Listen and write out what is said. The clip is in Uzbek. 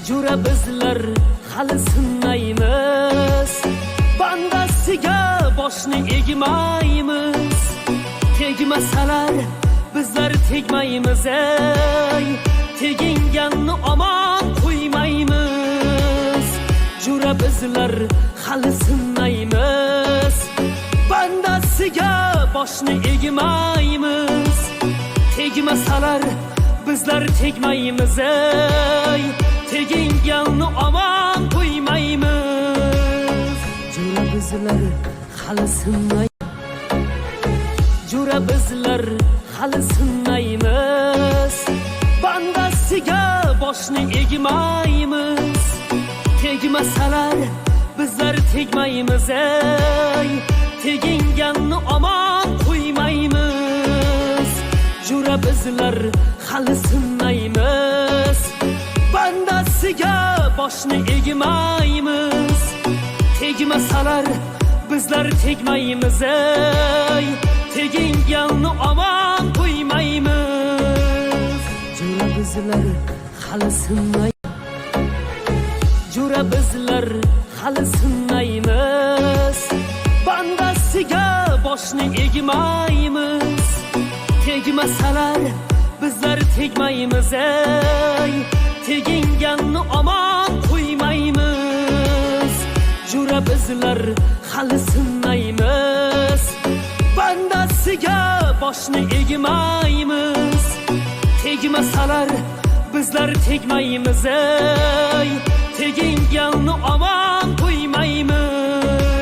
Jura bizlar hali sinmaymiz, bandasiga boshni egmaymiz. Tegmasalar bizlar tegmaymiz, ey teginganni omon qo'ymaymiz. Jura bizlar hali sinmaymiz, bandasiga boshni egmaymiz. Tegmasalar bizlar tegmaymiz, ey teginganni omon qo'ymaymiz. Jura bizlar hali sinmaymiz, jura bizlar hali sinmaymiz, bandasiga boshni egmaymiz. Tegmasalar bizlar tegmaymiz, ey teginganni omon qo'ymaymiz. Jura bizlar hali sinmaymiz, bandasiga boshni egmaymiz. Tegmasalar bizlar tegmaymiz, ey teginganni omon qo'ymaymiz. Jura bizlar hali sinmaymiz, jura bizlar hali sinmaymiz, bandasiga boshni egmaymiz. Tegmasalar bizlar tegmaymiz, ey teginganni omon qo'ymaymiz. Jura bizlar hali sinmaymiz, bandasiga boshni egmaymiz. Tegmasalar bizlar tegmaymiz, ey teginganni omon qo'ymaymiz.